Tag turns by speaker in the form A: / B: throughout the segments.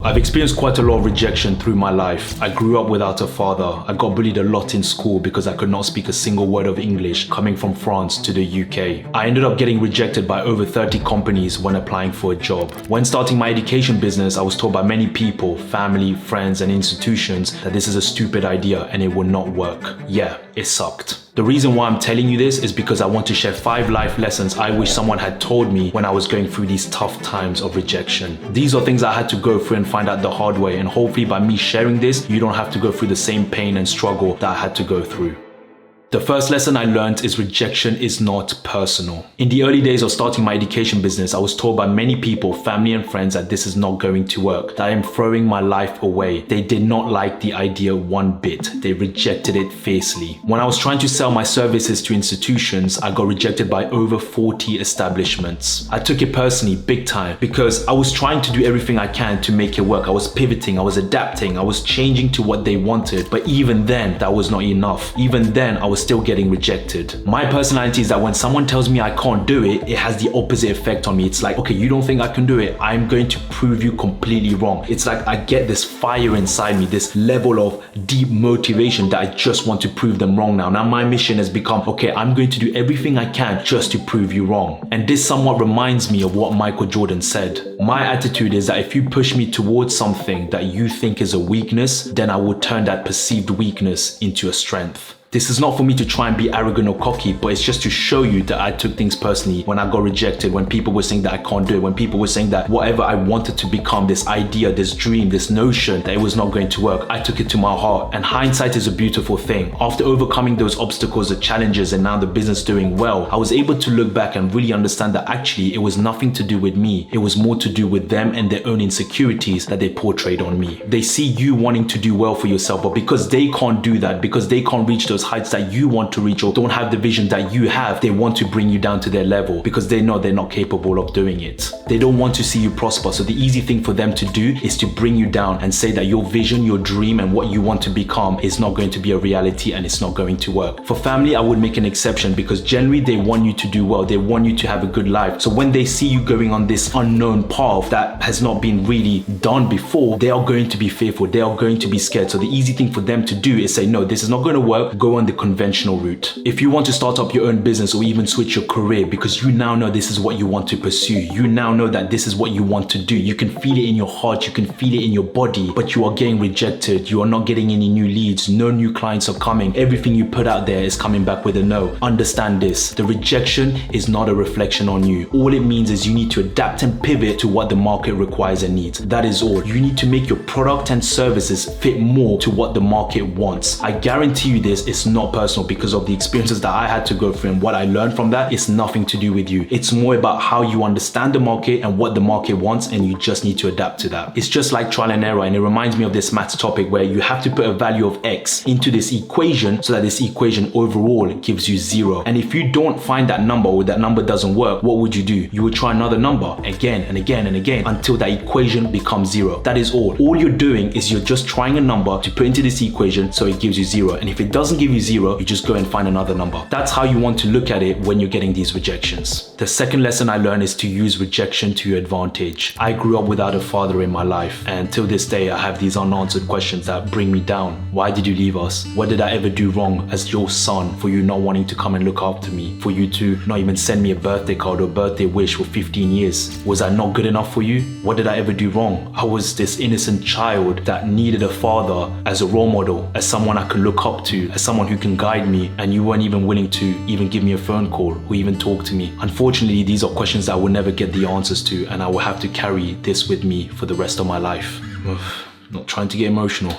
A: I've experienced quite a lot of rejection through my life. I grew up without a father. I got bullied a lot in school because I could not speak a single word of English coming from France to the UK. I ended up getting rejected by over 30 companies when applying for a job. When starting my education business, I was told by many people, family, friends, and institutions that this is a stupid idea and it will not work. Yeah, it sucked. The reason why I'm telling you this is because I want to share 5 life lessons I wish someone had told me when I was going through these tough times of rejection. These are things I had to go through and find out the hard way, and hopefully by me sharing this, you don't have to go through the same pain and struggle that I had to go through. The first lesson I learned is rejection is not personal. In the early days of starting my education business, I was told by many people, family and friends, that this is not going to work, that I am throwing my life away. They did not like the idea one bit. They rejected it fiercely. When I was trying to sell my services to institutions, I got rejected by over 40 establishments. I took it personally, big time, because I was trying to do everything I can to make it work. I was pivoting, I was adapting, I was changing to what they wanted. But even then, that was not enough. Even then, I was still getting rejected. My personality is that when someone tells me I can't do it, it has the opposite effect on me. It's like, okay, you don't think I can do it? I'm going to prove you completely wrong. It's like I get this fire inside me, this level of deep motivation that I just want to prove them wrong now. Now my mission has become, okay, I'm going to do everything I can just to prove you wrong. And this somewhat reminds me of what Michael Jordan said. My attitude is that if you push me towards something that you think is a weakness, then I will turn that perceived weakness into a strength. This is not for me to try and be arrogant or cocky, but it's just to show you that I took things personally when I got rejected, when people were saying that I can't do it, when people were saying that whatever I wanted to become, this idea, this dream, this notion, that it was not going to work. I took it to my heart, and hindsight is a beautiful thing. After overcoming those obstacles, the challenges, and now the business doing well, I was able to look back and really understand that actually it was nothing to do with me. It was more to do with them and their own insecurities that they portrayed on me. They see you wanting to do well for yourself, but because they can't do that, because they can't reach those heights that you want to reach or don't have the vision that you have, they want to bring you down to their level because they know they're not capable of doing it. They don't want to see you prosper, so the easy thing for them to do is to bring you down and say that your vision, your dream, and what you want to become is not going to be a reality and it's not going to work. For family, I would make an exception because generally they want you to do well, they want you to have a good life. So when they see you going on this unknown path that has not been really done before, they are going to be fearful, they are going to be scared. So the easy thing for them to do is say, no, this is not going to work, go on the conventional route. If you want to start up your own business or even switch your career because you now know this is what you want to pursue, you now know that this is what you want to do, you can feel it in your heart, you can feel it in your body, but you are getting rejected, you are not getting any new leads, no new clients are coming, everything you put out there is coming back with a no. Understand this, the rejection is not a reflection on you. All it means is you need to adapt and pivot to what the market requires and needs. That is all. You need to make your product and services fit more to what the market wants. I guarantee you this, it's not personal because of the experiences that I had to go through and what I learned from that. It's nothing to do with you. It's more about how you understand the market and what the market wants, and you just need to adapt to that. It's just like trial and error, and it reminds me of this maths topic where you have to put a value of x into this equation so that this equation overall gives you 0. And if you don't find that number or that number doesn't work, what would you do? You would try another number again and again and again until that equation becomes 0. That is all. All you're doing is you're just trying a number to put into this equation so it gives you 0. And if it doesn't give you 0, you just go and find another number. That's how you want to look at it when you're getting these rejections. The second lesson I learned is to use rejection to your advantage. I grew up without a father in my life, and till this day I have these unanswered questions that bring me down. Why did you leave us? What did I ever do wrong as your son for you not wanting to come and look after me? For you to not even send me a birthday card or birthday wish for 15 years? Was I not good enough for you? What did I ever do wrong? I was this innocent child that needed a father as a role model, as someone I could look up to, as someone who can guide me, and you weren't even willing to even give me a phone call or even talk to me. Unfortunately, these are questions that I will never get the answers to, and I will have to carry this with me for the rest of my life. Not trying to get emotional.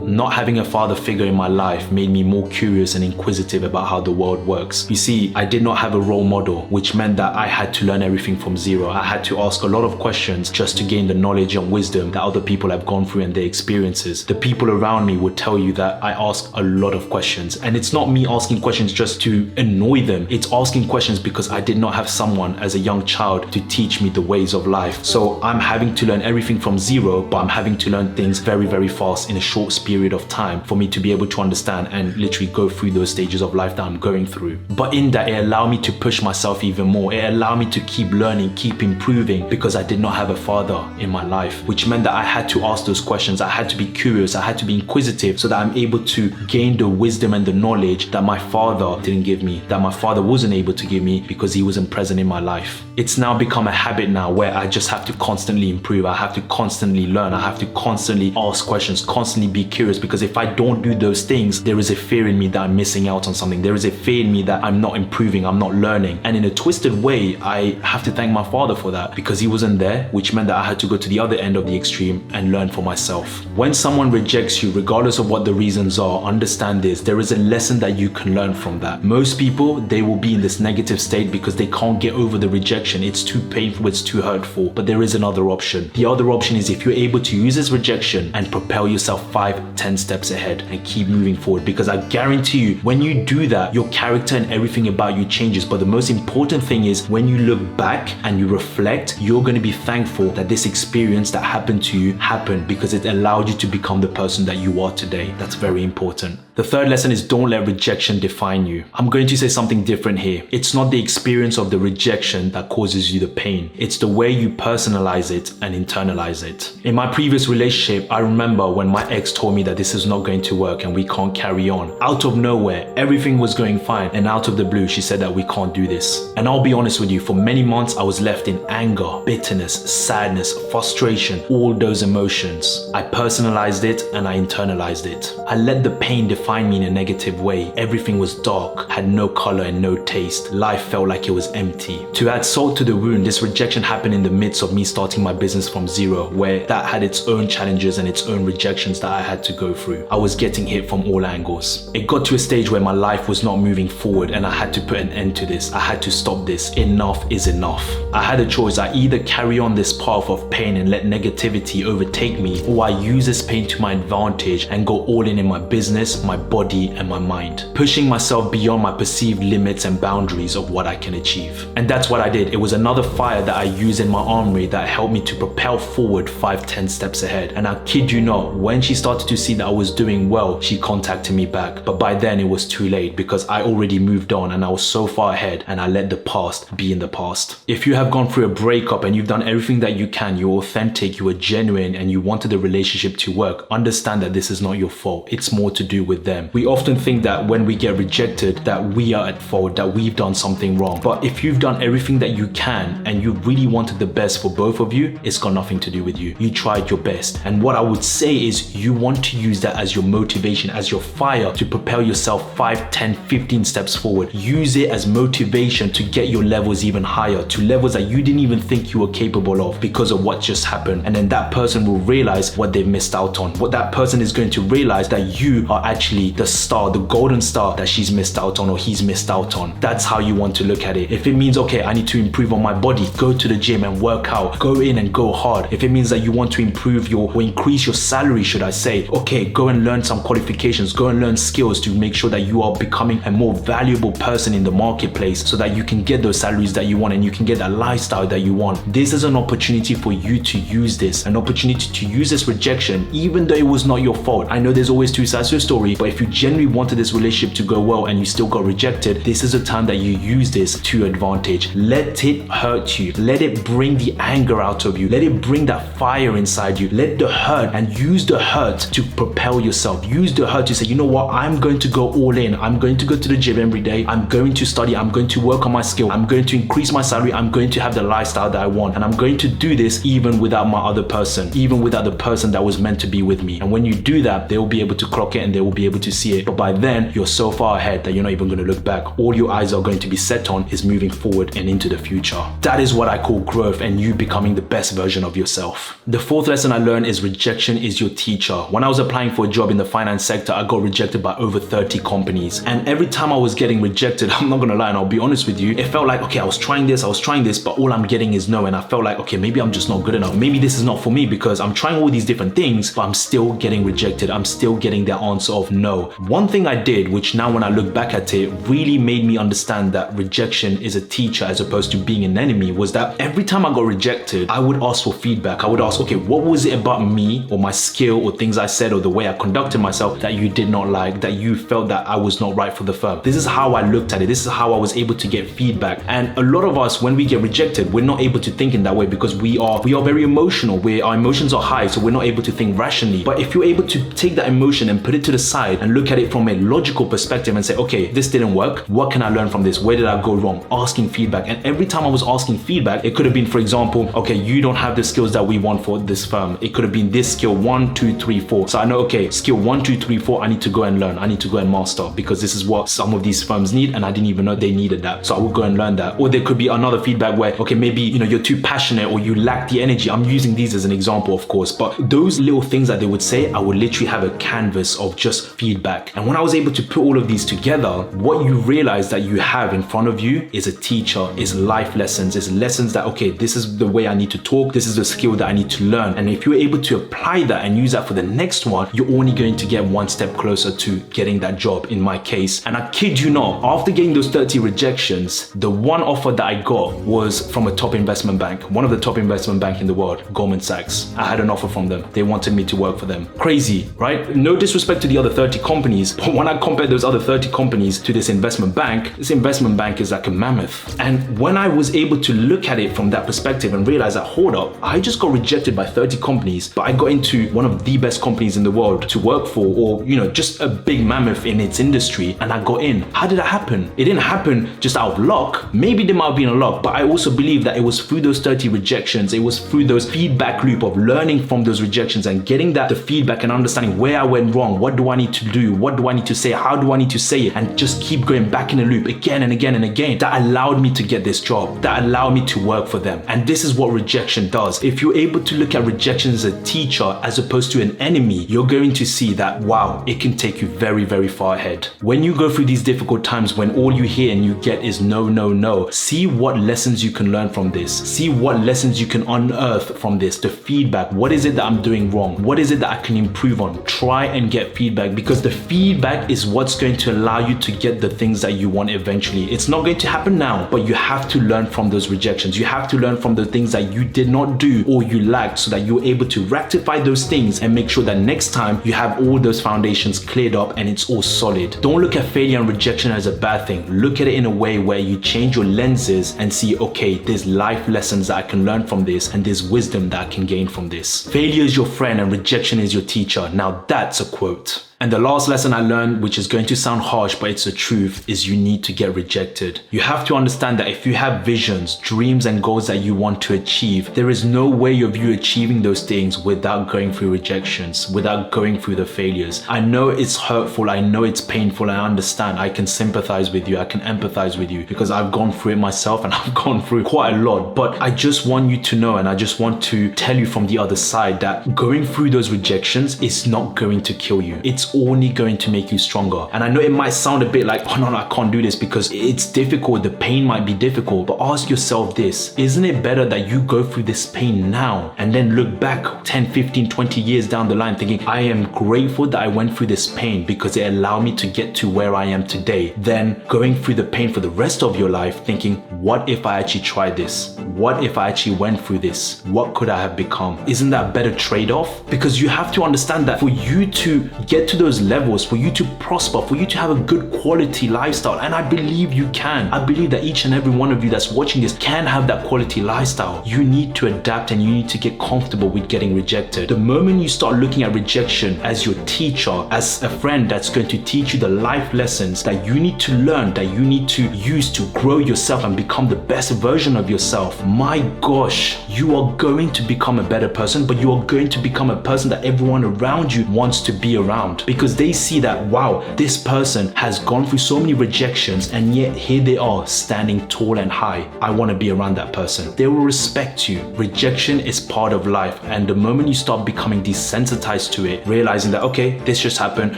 A: Not having a father figure in my life made me more curious and inquisitive about how the world works. You see, I did not have a role model, which meant that I had to learn everything from zero. I had to ask a lot of questions just to gain the knowledge and wisdom that other people have gone through and their experiences. The people around me would tell you that I ask a lot of questions, and it's not me asking questions just to annoy them. It's asking questions because I did not have someone as a young child to teach me the ways of life. So I'm having to learn everything from zero, but I'm having to learn things very, very fast in a short period of time for me to be able to understand and literally go through those stages of life that I'm going through. But in that, it allowed me to push myself even more. It allowed me to keep learning, keep improving, because I did not have a father in my life, which meant that I had to ask those questions. I had to be curious. I had to be inquisitive so that I'm able to gain the wisdom and the knowledge that my father didn't give me, that my father wasn't able to give me because he wasn't present in my life. It's now become a habit now where I just have to constantly improve. I have to constantly learn. I have to constantly ask questions, constantly be curious, because if I don't do those things, there is a fear in me that I'm missing out on something. There is a fear in me that I'm not improving, I'm not learning. And in a twisted way, I have to thank my father for that, because he wasn't there, which meant that I had to go to the other end of the extreme and learn for myself. When someone rejects you, regardless of what the reasons are, understand this: there is a lesson that you can learn from that. Most people, they will be in this negative state because they can't get over the rejection. It's too painful, it's too hurtful. But there is another option. The other option is if you're able to use this rejection and propel yourself 5-10 steps ahead and keep moving forward, because I guarantee you, when you do that, your character and everything about you changes. But the most important thing is when you look back and you reflect, you're going to be thankful that this experience that happened to you happened, because it allowed you to become the person that you are today. That's very important. The third lesson is don't let rejection define you. I'm going to say something different here. It's not the experience of the rejection that causes you the pain. It's the way you personalize it and internalize it. In my previous relationship, I remember when my ex told me that this is not going to work and we can't carry on. Out of nowhere, everything was going fine, and out of the blue, she said that we can't do this. And I'll be honest with you, for many months, I was left in anger, bitterness, sadness, frustration, all those emotions. I personalized it and I internalized it. I let the pain define me in a negative way. Everything was dark, had no color and no taste. Life felt like it was empty. To add salt to the wound, this rejection happened in the midst of me starting my business from zero, where that had its own challenges and its own rejections that I had to go through. I was getting hit from all angles. It got to a stage where my life was not moving forward and I had to put an end to this. I had to stop this. Enough is enough. I had a choice. I either carry on this path of pain and let negativity overtake me, or I use this pain to my advantage and go all in my business, my body and my mind, pushing myself beyond my perceived limits and boundaries of what I can achieve. And that's what I did. It was another fire that I used in my armory that helped me to propel forward 5-10 steps ahead. And I kid you not, when she started to see that I was doing well, she contacted me back. But by then it was too late, because I already moved on and I was so far ahead, and I let the past be in the past. If you have gone through a breakup and you've done everything that you can, you're authentic, you were genuine, and you wanted the relationship to work, understand that this is not your fault. It's more to do with them. We often think that when we get rejected, that we are at fault, that we've done something wrong. But if you've done everything that you can and you really wanted the best for both of you, it's got nothing to do with you. You tried your best. And what I would say is you want to use that as your motivation, as your fire to propel yourself 5, 10, 15 steps forward. Use it as motivation to get your levels even higher, to levels that you didn't even think you were capable of because of what just happened. And then that person will realize what they've missed out on. What that person is going to realize that you are actually the star, the golden star that she's missed out on or he's missed out on. That's how you want to look at it. If it means, okay, I need to improve on my body, go to the gym and work out, go in and go hard. If it means that you want to improve or increase your salary, should I say, okay, go and learn some qualifications, go and learn skills to make sure that you are becoming a more valuable person in the marketplace so that you can get those salaries that you want and you can get that lifestyle that you want. This is an opportunity for you to use this, an opportunity to use this rejection, even though it was not your fault. I know there's always two sides to a story, but if you genuinely wanted this relationship to go well and you still got rejected, this is a time that you use this to your advantage. Let it hurt you. Let it bring the anger out of you. Let it bring that fire inside you. Let the hurt, and use the hurt to propel yourself. Use the hurt to say, you know what, I'm going to go all in. I'm going to go to the gym every day. I'm going to study. I'm going to work on my skill. I'm going to increase my salary. I'm going to have the lifestyle that I want. And I'm going to do this even without my other person, even without the person that was meant to be with me. And when you do that, they will be able to clock it and they will be able to see it. But by then, you're so far ahead that you're not even going to look back. All your eyes are going to be set on is moving forward and into the future. That is what I call growth and you becoming the best version of yourself. The fourth lesson I learned is rejection is your teacher. When I was applying for a job in the finance sector, I got rejected by over 30 companies. And every time I was getting rejected, I'm not going to lie and I'll be honest with you, it felt like, okay, I was trying this, but all I'm getting is no. And I felt like, okay, maybe I'm just not good enough. Maybe this is not for me because I'm trying all these different things, but I'm still getting rejected. I'm still getting the answer of no. One thing I did, which now when I look back at it, really made me understand that rejection is a teacher as opposed to being an enemy, was that every time I got rejected, I would ask for feedback. I would ask, okay, what was it about me or my skill or things I said or the way I conducted myself that you did not like, that you felt that I was not right for the firm. This is how I looked at it. This is how I was able to get feedback. And a lot of us, when we get rejected, we're not able to think in that way because we are very emotional. Our emotions are high, so we're not able to think rationally. But if you're able to take that emotion and put it to the side and look at it from a logical perspective and say, okay, this didn't work. What can I learn from this? Where did I go wrong? Asking feedback. And every time I was asking feedback, it could have been, for example, okay, you don't have the skills that we want for this firm. It could have been this skill 1, 2, 3, 4. So I know, okay, skill 1, 2, 3, 4, I need to go and learn. I need to go and master because this is what some of these firms need and I didn't even know they needed that. So I will go and learn that. Or there could be another feedback where, okay, maybe, you're too passionate or you lack the energy. I'm using these as an example, of course, but those little things that they would say, I would literally have a canvas of just feedback. And when I was able to put all of these together, what you realize that you have in front of you is a teacher, is life lessons, is lessons that, okay, this is the way I need to talk. This is the skill that I need to learn. And if you're able to apply that and use that for the next one, you're only going to get one step closer to getting that job in my case. And I kid you not, after getting those 30 rejections, the one offer that I got was from a top investment bank, one of the top investment bank in the world, Goldman Sachs. I had an offer from them. They wanted me to work for them. Crazy, right? No disrespect to the other 30 companies, but when I compare those other 30 companies to this investment bank is like a mammoth. And when I was able to look at it from that perspective and realize that, hold up, I just got rejected by 30 companies, but I got into one of the best companies in the world to work for, or, just a big mammoth in its industry, and I got in. How did that happen? It didn't happen just out of luck. Maybe there might have been a luck, but I also believe that it was through those 30 rejections, it was through those feedback loop of learning from those rejections and getting the feedback and understanding where I went wrong, what do I need to do, what do I need to say, how do I need to say it, and just keep going back in the loop again and again and again. That allowed me to get this job, that allowed me to work for them. And this is what rejection does. If you're able to look at rejection as a teacher as opposed to an enemy, you're going to see that, wow, it can take you very, very far ahead. When you go through these difficult times, when all you hear and you get is no, no, no, see what lessons you can learn from this. See what lessons you can unearth from this. The feedback. What is it that I'm doing wrong? What is it that I can improve on? Try and get feedback, because the feedback is what's going to allow you to get the things that you want eventually. It's not going to happen now, but you have to learn from those rejections. You have to learn from the things that you did not do or you lacked, so that you're able to rectify those things and make sure that next time you have all those foundations cleared up and it's all solid. Don't look at failure and rejection as a bad thing. Look at it in a way where you change your lenses and see, okay, there's life lessons that I can learn from this, and there's wisdom that I can gain from this. Failure is your friend and rejection is your teacher. Now that's a quote. And the last lesson I learned, which is going to sound harsh, but it's the truth, is you need to get rejected. You have to understand that if you have visions, dreams, and goals that you want to achieve, there is no way of you achieving those things without going through rejections, without going through the failures. I know it's hurtful. I know it's painful. I understand. I can sympathize with you. I can empathize with you because I've gone through it myself and I've gone through quite a lot. But I just want you to know, and I just want to tell you from the other side, that going through those rejections is not going to kill you. It's only going to make you stronger. And I know it might sound a bit like, oh no, I can't do this because it's difficult, the pain might be difficult, but ask yourself this: isn't it better that you go through this pain now and then look back 10, 15, 20 years down the line thinking, I am grateful that I went through this pain because it allowed me to get to where I am today, than going through the pain for the rest of your life thinking, what if I actually tried this? What if I actually went through this? What could I have become? Isn't that a better trade-off? Because you have to understand that for you to get to those levels, for you to prosper, for you to have a good quality lifestyle, and I believe you can. I believe that each and every one of you that's watching this can have that quality lifestyle. You need to adapt and you need to get comfortable with getting rejected. The moment you start looking at rejection as your teacher, as a friend that's going to teach you the life lessons that you need to learn, that you need to use to grow yourself and become the best version of yourself, my gosh, you are going to become a better person, but you are going to become a person that everyone around you wants to be around, because they see that, wow, this person has gone through so many rejections and yet here they are standing tall and high. I want to be around that person. They will respect you. Rejection is part of life, and the moment you start becoming desensitized to it, realizing that, okay, this just happened,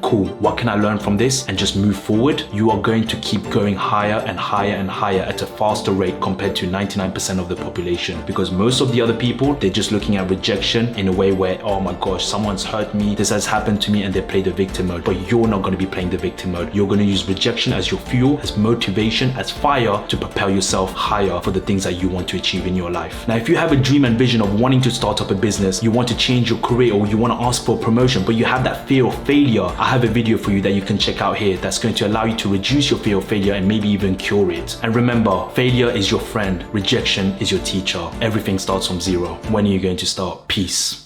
A: cool, what can I learn from this, and just move forward, you are going to keep going higher and higher and higher at a faster rate compared to 99% of the the population, because most of the other people, they're just looking at rejection in a way where, oh my gosh, someone's hurt me, this has happened to me, and they play the victim mode. But you're not going to be playing the victim mode. You're going to use rejection as your fuel, as motivation, as fire to propel yourself higher for the things that you want to achieve in your life. Now, if you have a dream and vision of wanting to start up a business, you want to change your career, or you want to ask for a promotion, but you have that fear of failure, I have a video for you that you can check out here that's going to allow you to reduce your fear of failure and maybe even cure it. And remember, failure is your friend, rejection is your teacher. Everything starts from zero. When are you going to start? Peace.